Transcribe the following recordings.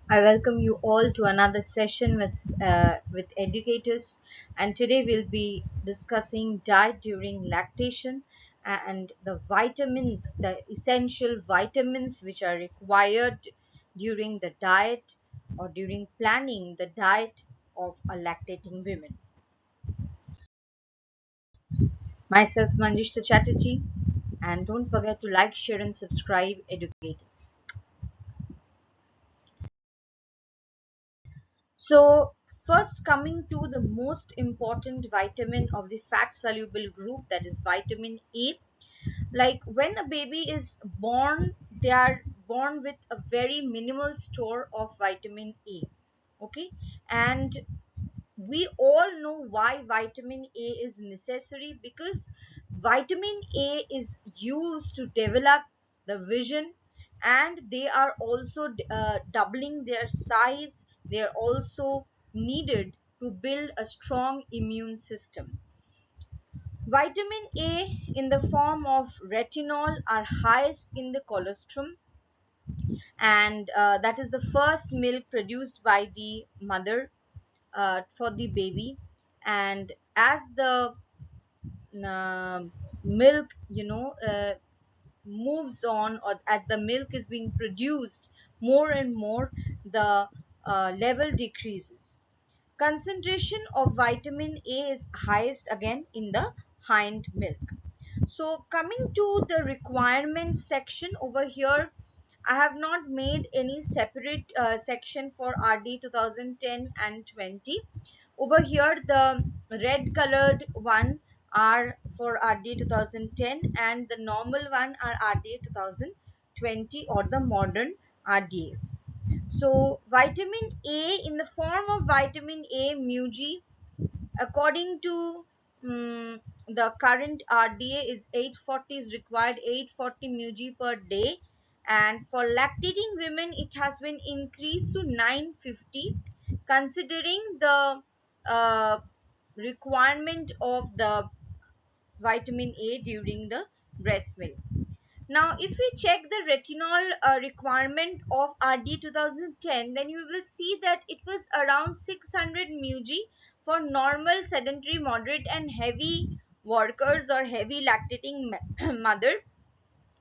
I welcome you all to another session with Educatus, and today we'll be discussing diet during lactation and the vitamins, the essential vitamins which are required during the diet or during planning the diet of a lactating women. Myself, Manjishta Chatterjee, and don't forget to like, share, and subscribe Educatus. So, first coming to the most important vitamin of the fat soluble group, that is vitamin A. Like when a baby is born, they are born with a very minimal store of vitamin A. Okay, and we all know why vitamin A is necessary, because vitamin A is used to develop the vision, and they are also doubling their size. They are also needed to build a strong immune system. Vitamin A in the form of retinol are highest in the colostrum, and that is the first milk produced by the mother for the baby. And as the uh, milk moves on, or as the milk is being produced more and more, the level decreases. Concentration of vitamin A is highest again in the hind milk. So coming to the requirements section over here, I have not made any separate section for RD 2010 and 20. Over here, the red colored one are for RD 2010, and the normal one are RD 2020, or the modern RDAs. So vitamin A in the form of vitamin A mu G, according to the current RDA, is 840 is required, 840 mg per day, and for lactating women it has been increased to 950, considering the uh, requirement of the vitamin A during the breast milk. Now, if we check the retinol requirement of RD 2010, then you will see that it was around 600 mg for normal, sedentary, moderate, and heavy workers or heavy lactating mother,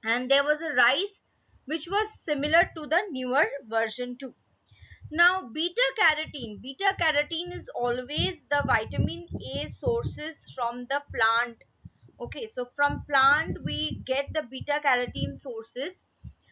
and there was a rise which was similar to the newer version 2. Now, beta carotene is always the vitamin A sources from the plant. Okay, so from plant we get the beta carotene sources.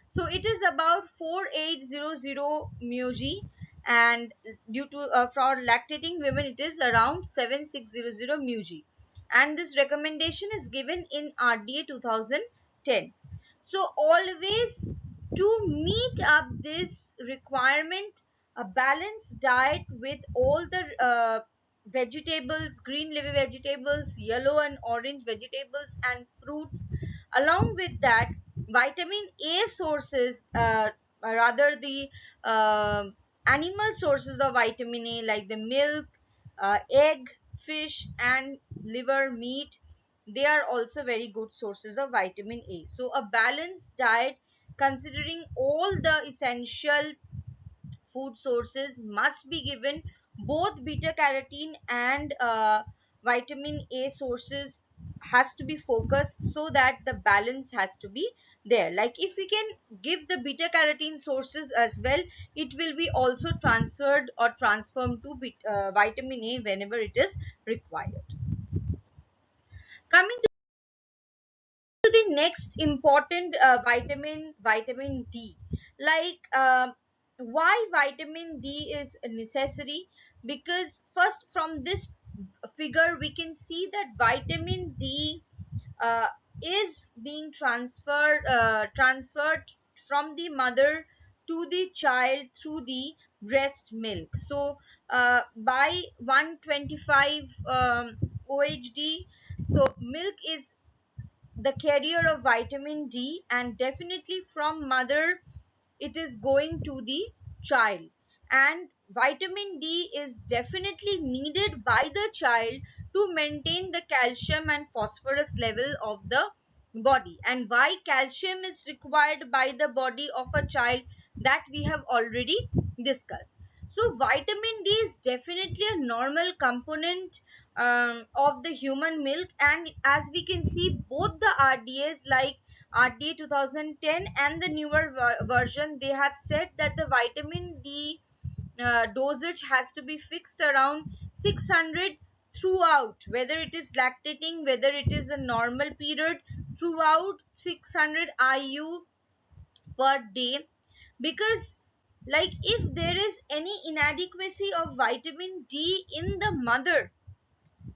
So it is about 4800 mg, and due to for lactating women it is around 7600 mg, and this recommendation is given in RDA 2010. So always, to meet up this requirement, a balanced diet with all the vegetables, green leafy vegetables, yellow and orange vegetables, and fruits. Along with that, vitamin A sources, rather the uh, animal sources of vitamin A, like the milk, egg, fish, and liver, meat, they are also very good sources of vitamin A. So a balanced diet, considering all the essential food sources, must be given. Both beta carotene and vitamin A sources has to be focused, so that the balance has to be there. Like if we can give the beta carotene sources as well, it will be also transferred or transformed to vitamin A whenever it is required. Coming to the next important vitamin D. Like why vitamin D is necessary? Because first, from this figure we can see that vitamin D uh, is being transferred from the mother to the child through the breast milk. So by 125 OHD, so milk is the carrier of vitamin D, and definitely from mother it is going to the child. And vitamin D is definitely needed by the child to maintain the calcium and phosphorus level of the body. And why calcium is required by the body of a child? that we have already discussed. So vitamin D is definitely a normal component of the human milk, and as we can see, both the RDAs like RDA 2010 and the newer version, they have said that the vitamin D dosage has to be fixed around 600 throughout, whether it is lactating, whether it is a normal period, throughout 600 IU per day. Because like if there is any inadequacy of vitamin D in the mother,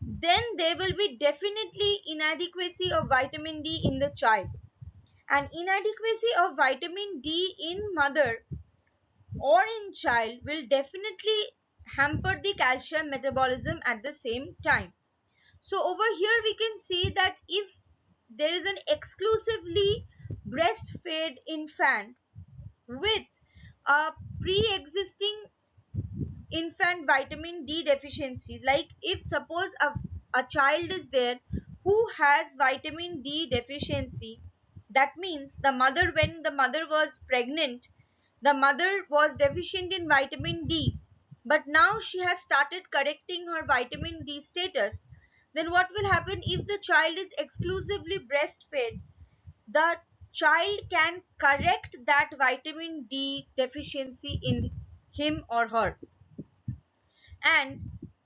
then there will be definitely inadequacy of vitamin D in the child, and inadequacy of vitamin D in mother or in child will definitely hamper the calcium metabolism at the same time. So over here we can see that if there is an exclusively breastfed infant with a pre-existing infant vitamin D deficiency, like if suppose a child is there who has vitamin D deficiency, that means the mother, when the mother was pregnant, the mother was deficient in vitamin D, but now she has started correcting her vitamin D status. Then what will happen if the child is exclusively breastfed? The child can correct that vitamin D deficiency in him or her. And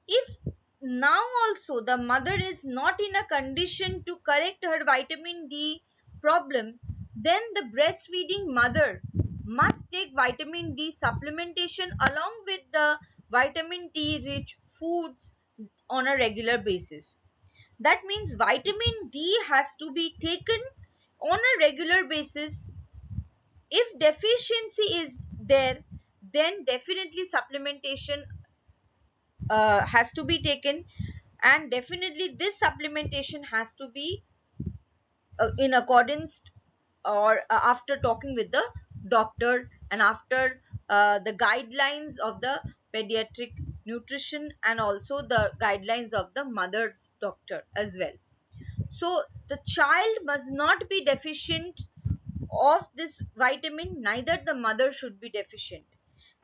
if now also the mother is not in a condition to correct her vitamin D problem, then the breastfeeding mother must take vitamin D supplementation along with the vitamin D rich foods on a regular basis. That means vitamin D has to be taken on a regular basis. If deficiency is there, then definitely supplementation has to be taken, and definitely this supplementation has to be in accordance or after talking with the doctor, and after the guidelines of the pediatric nutrition and also the guidelines of the mother's doctor as well. So the child must not be deficient of this vitamin, neither the mother should be deficient.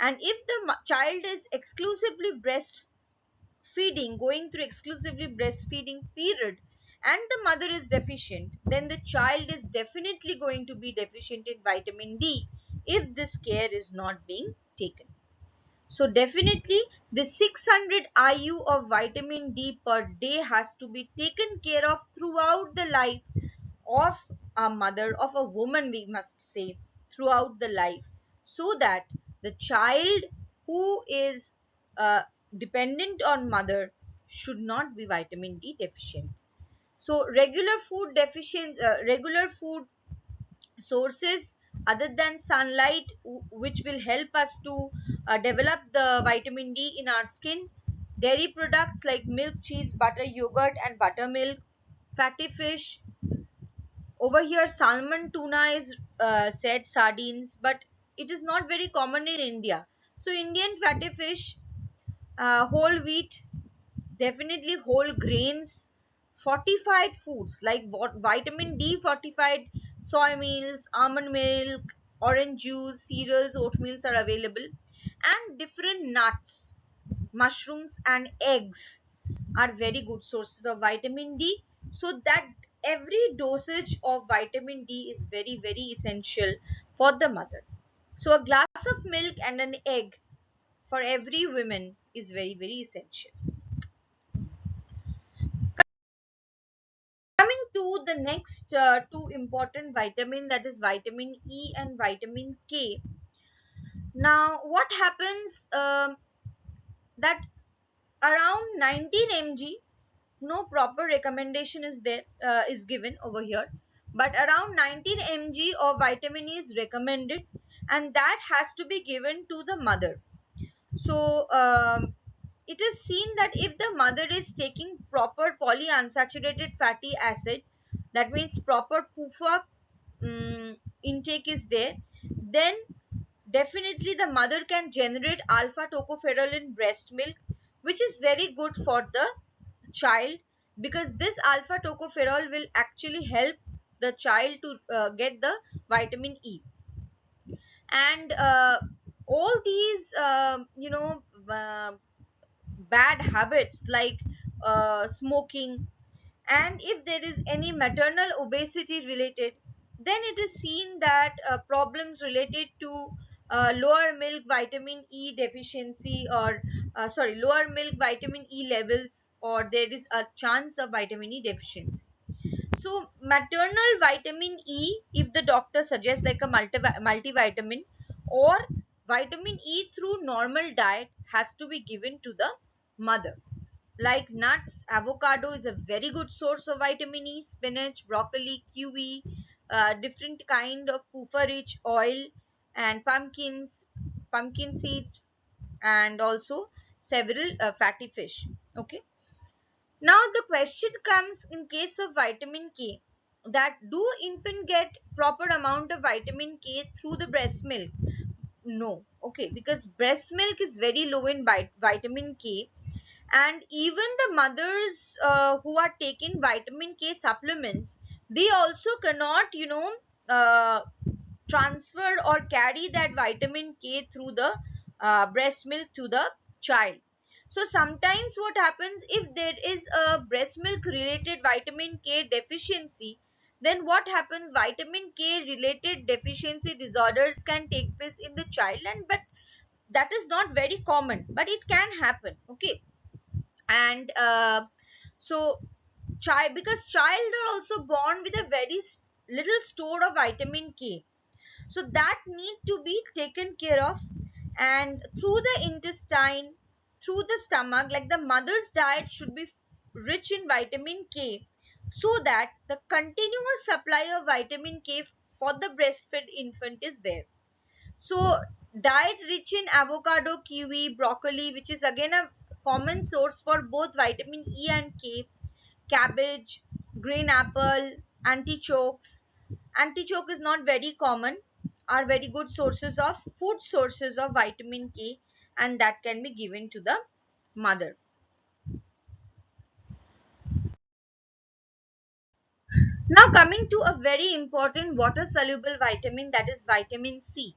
And if the child is exclusively breastfeeding, going through exclusively breastfeeding period, and the mother is deficient, then the child is definitely going to be deficient in vitamin D if this care is not being taken. So definitely the 600 IU of vitamin D per day has to be taken care of throughout the life of a mother, of a woman, we must say, throughout the life, so that the child who is dependent on mother should not be vitamin D deficient. So regular food sources other than sunlight, which will help us to develop the vitamin D in our skin, dairy products like milk, cheese, butter, yogurt and buttermilk, fatty fish. Over here salmon, tuna is said, sardines, but it is not very common in India. So Indian fatty fish, whole wheat, definitely whole grains, fortified foods like what vitamin D fortified soy meals, almond milk, orange juice, cereals, oatmeals are available, and different nuts, mushrooms and eggs are very good sources of vitamin D. So that every dosage of vitamin D is very essential for the mother. So a glass of milk and an egg for every woman is very essential. Coming to the next two important vitamin, that is vitamin E and vitamin K. Now what happens, that around 19 mg, no proper recommendation is there, is given over here, but around 19 mg of vitamin E is recommended, and that has to be given to the mother. So it is seen that if the mother is taking proper polyunsaturated fatty acid, that means proper PUFA intake is there, then definitely the mother can generate alpha tocopherol in breast milk, which is very good for the child, because this alpha tocopherol will actually help the child to get the vitamin E. And all these bad habits like smoking, and if there is any maternal obesity related, then it is seen that problems related to lower milk vitamin E deficiency, or lower milk vitamin E levels, or there is a chance of vitamin E deficiency. So maternal vitamin E, if the doctor suggests like a multivitamin, or vitamin E through normal diet, has to be given to the mother. Like nuts, avocado is a very good source of vitamin E, spinach, broccoli, kiwi, different kind of puffer rich oil, and pumpkin seeds, and also several fatty fish. Okay. Now the question comes in case of vitamin K, that do infant get proper amount of vitamin K through the breast milk? No. Okay, because breast milk is very low in vitamin K, and even the mothers who are taking vitamin K supplements, they also cannot uh, transfer or carry that vitamin K through the breast milk to the child. So sometimes what happens, if there is a breast milk related vitamin K deficiency, then what happens, vitamin K related deficiency disorders can take place in the child, and but that is not very common, but it can happen. Okay. And so child, because child are also born with a very little store of vitamin K, so that need to be taken care of, and through the intestine, through the stomach, like the mother's diet should be rich in vitamin K, so that the continuous supply of vitamin K for the breastfed infant is there. So diet rich in avocado, kiwi, broccoli, which is again a common source for both vitamin E and K, cabbage, green apple, antichokes. Antichoke is not very common, are very good sources of food sources of vitamin K, and that can be given to the mother. Now coming to a very important water soluble vitamin, that is vitamin C.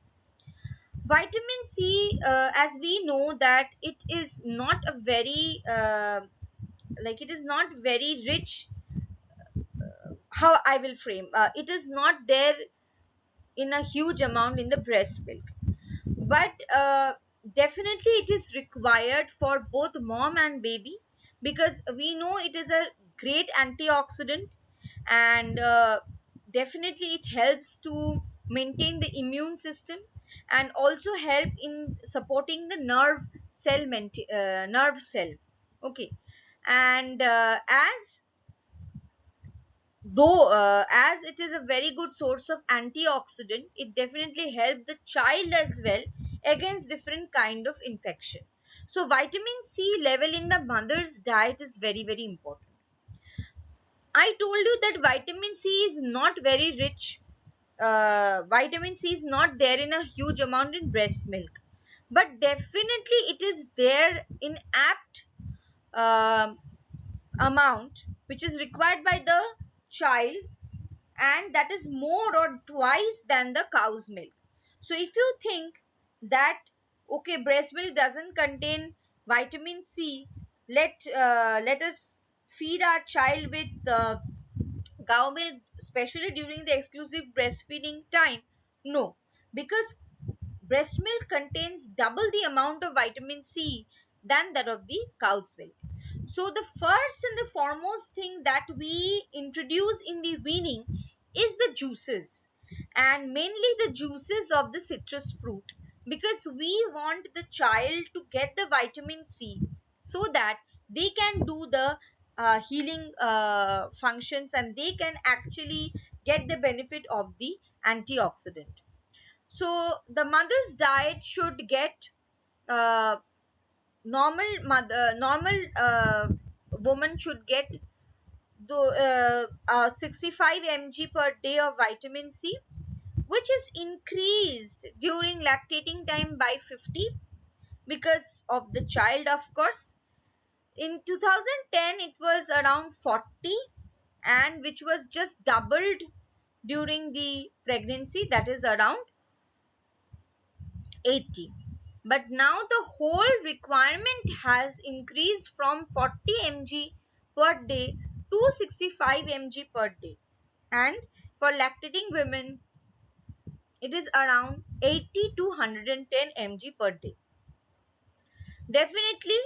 Vitamin C, as we know that it is not a very it is not very rich. How I will frame, it is not there in a huge amount in the breast milk, but definitely it is required for both mom and baby, because we know it is a great antioxidant, and definitely it helps to maintain the immune system, and also help in supporting the nerve cell. Okay. And as it is a very good source of antioxidant, it definitely helps the child as well against different kind of infection. So vitamin C level in the mother's diet is very very important. I told you that vitamin C is not very rich. Vitamin C is not there in a huge amount in breast milk, but definitely it is there in apt um amount which is required by the child, and that is more or twice than the cow's milk. So if you think that okay, breast milk doesn't contain vitamin C, let us feed our child with cow milk, especially during the exclusive breastfeeding time. No, because breast milk contains double the amount of vitamin C than that of the cow's milk. So the first and the foremost thing that we introduce in the weaning is the juices, and mainly the juices of the citrus fruit, because we want the child to get the vitamin C, so that they can do the healing functions, and they can actually get the benefit of the antioxidant. So the mother's diet should get uh, normal woman should get 65 mg per day of vitamin C, which is increased during lactating time by 50, because of the child, of course. In 2010 it was around 40, and which was just doubled during the pregnancy, that is around 80. But now the whole requirement has increased from 40 mg per day to 65 mg per day. And for lactating women, it is around 80 to 110 mg per day. Definitely,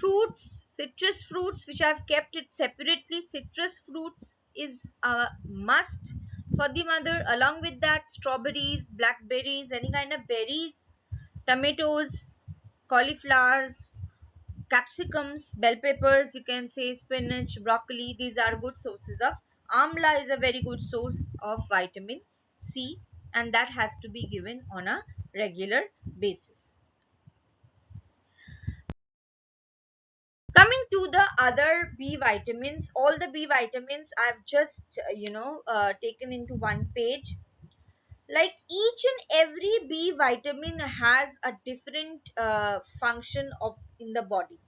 fruits, citrus fruits, which I've kept it separately, citrus fruits is a must for the mother. Along with that, strawberries, blackberries, any kind of berries, tomatoes, cauliflowers, capsicums, bell peppers, you can say spinach, broccoli. These are good sources of. Amla is a very good source of vitamin C, and that has to be given on a regular basis. Coming to the other B vitamins, all the B vitamins I've just taken into one page. Like each and every B vitamin has a different function of in the body.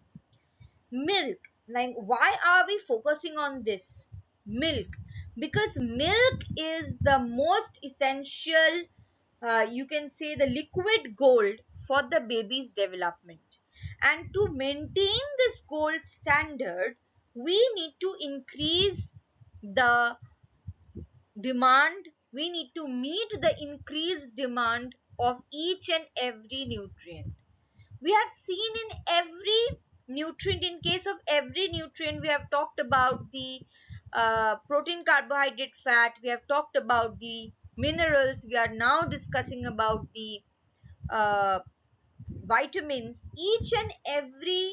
Milk, like why are we focusing on this? Milk, because milk is the most essential, you can say the liquid gold for the baby's development. And to maintain this gold standard, we need to increase the demand, we need to meet the increased demand of each and every nutrient. We have seen in every nutrient, in case of every nutrient, we have talked about the protein, carbohydrate, fat, we have talked about the minerals, we are now discussing about the uh, vitamins. Each and every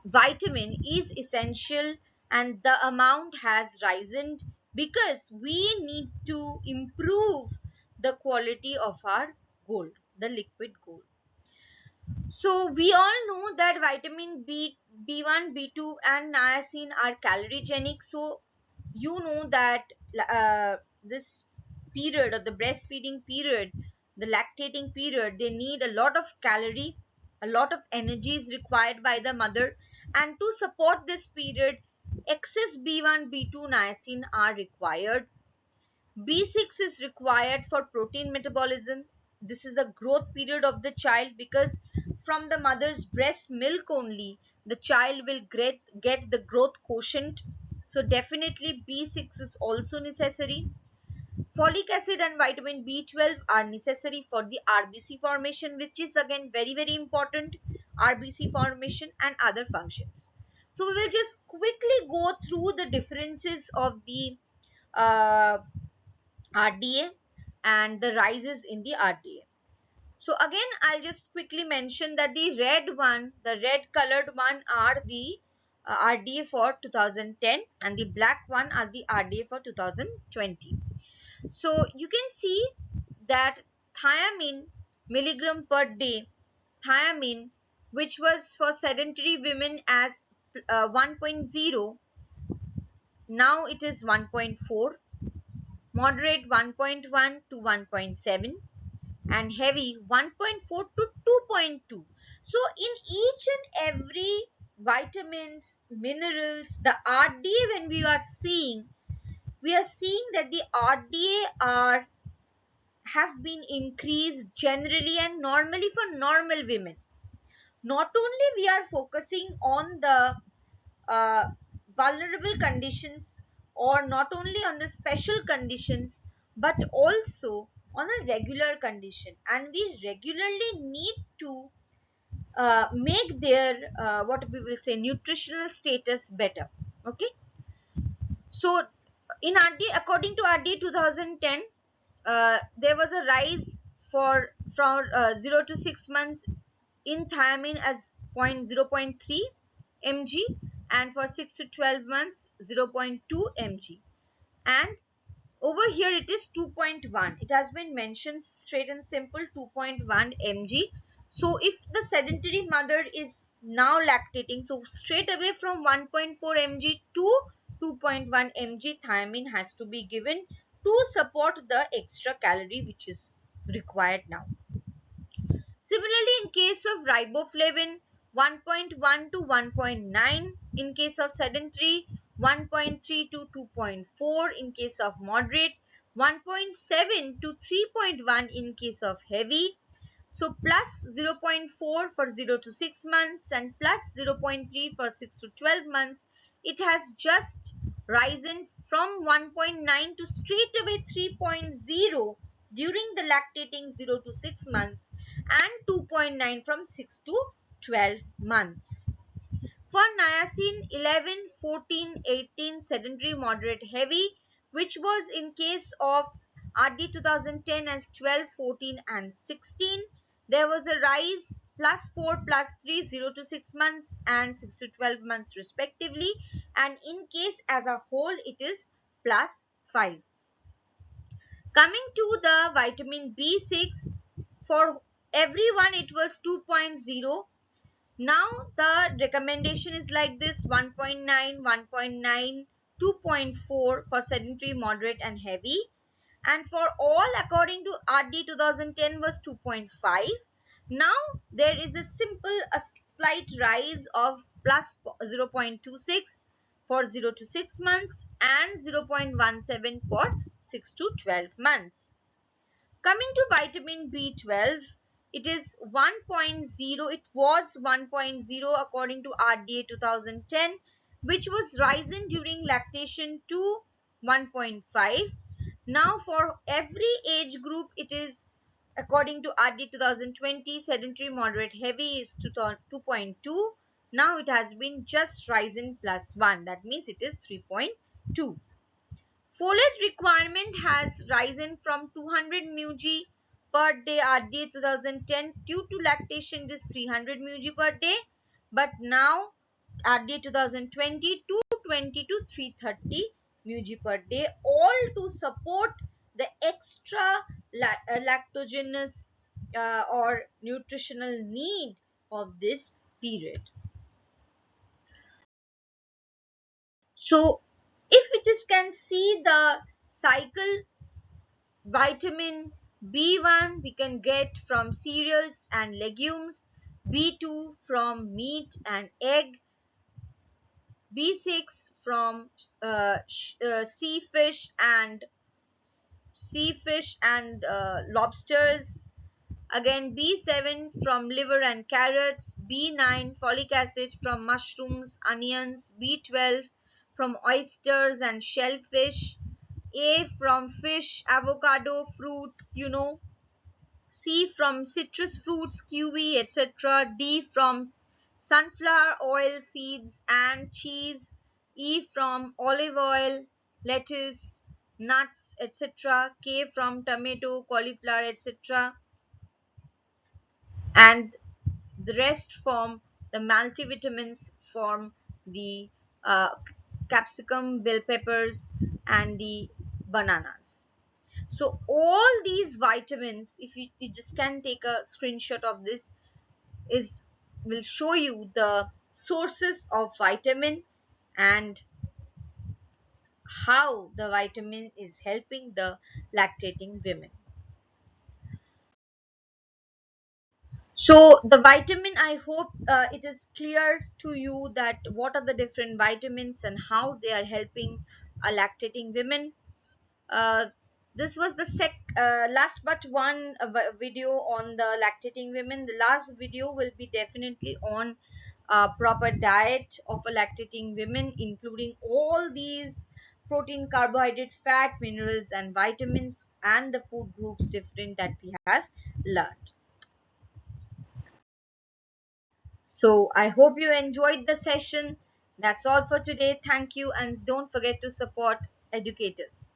vitamin is essential, and the amount has risen because we need to improve the quality of our gold, the liquid gold. So we all know that vitamin B1, B2 and niacin are calorigenic. So you know that this period, or the breastfeeding period, the lactating period, they need a lot of calorie, a lot of energy is required by the mother. And to support this period, excess B1, B2, niacin are required. B6 is required for protein metabolism. This is the growth period of the child, because from the mother's breast milk only the child will get the growth quotient. So definitely B6 is also necessary. Folic acid and vitamin B12 are necessary for the RBC formation, which is again very very important. RBC formation and other functions. So we will just quickly go through the differences of the uh, RDA and the rises in the RDA. So again, I'll just quickly mention that the red one, the red colored one are the RDA for 2010, and the black one are the RDA for 2020. So you can see that thiamine milligram per day, thiamine, which was for sedentary women as 1.0, now it is 1.4, moderate 1.1 to 1.7, and heavy 1.4 to 2.2. So in each and every vitamins, minerals, the RDA, when we are seeing that the RDA are have been increased generally and normally for normal women. Not only we are focusing on the uh, vulnerable conditions, or not only on the special conditions, but also on a regular condition, and we regularly need to make their what we will say nutritional status better. Okay, so in RD, according to RD 2010, there was a rise for from 0 to 6 months in thiamine as zero point 0.3 mg, and for 6 to 12 months 0.2 mg, and over here it is 2.1. It has been mentioned straight and simple, 2.1 mg. So if the sedentary mother is now lactating, so straight away from 1.4 mg to 2.1 mg thiamine has to be given to support the extra calorie which is required now. Similarly, in case of riboflavin, 1.1 to 1.9, in case of sedentary, 1.3 to 2.4, in case of moderate, 1.7 to 3.1 in case of heavy. So plus 0 0.4 for 0 to 6 months and plus 0 0.3 for 6 to 12 months. It has just risen from 1.9 to straight away 3.0 during the lactating 0 to 6 months and 2.9 from 6 to 12 months. For niacin 11, 14, 18 sedentary moderate heavy, which was in case of RD 2010 as 12, 14 and 16, there was a rise plus 4 plus 3 0 to 6 months and 6 to 12 months respectively, and in case as a whole it is plus 5. Coming to the vitamin B6, for everyone it was 2.0. Now the recommendation is like this: 1.9, 1.9, 2.4 for sedentary, moderate and heavy, and for all according to RD 2010 was 2.5. Now there is a slight rise of plus 0.26 for 0 to 6 months and 0.17 for 6 to 12 months. Coming to vitamin B12, it is 1.0. It was 1.0 according to RDA 2010, which was risen during lactation to 1.5. Now for every age group, it is according to RD 2020, sedentary, moderate, heavy is 2.2. Now it has been just risen plus 1. That means it is 3.2. Folate requirement has risen from 200 mg per day RDA 2010 due to lactation. It is 300 mg per day, but now RDA 2020 220 to 330 mg per day, all to support the extra lactogenous or nutritional need of this period. So if we just can see the cycle, vitamin B1 we can get from cereals and legumes, B2 from meat and egg, B6 from seafish and lobsters. Again, B7 from liver and carrots, B9 folic acid from mushrooms, onions, B12 from oysters and shellfish, A from fish, avocado, fruits, C from citrus fruits, kiwi, etc. D from sunflower oil, seeds and cheese, E from olive oil, lettuce, nuts, etc. K from tomato, cauliflower, etc. And the rest from the multivitamins from the uh, capsicum, bell peppers and the bananas. So all these vitamins, if you just can take a screenshot of this, is will show you the sources of vitamin and how the vitamin is helping the lactating women. So the vitamin, I hope it is clear to you that what are the different vitamins and how they are helping lactating women. Uh, this was the last but one video on the lactating women. The last video will be definitely on proper diet of a lactating women, including all these protein, carbohydrate, fat, minerals and vitamins and the food groups different that we have learned. So I hope you enjoyed the session. That's all for today. Thank you, and don't forget to support Educatus.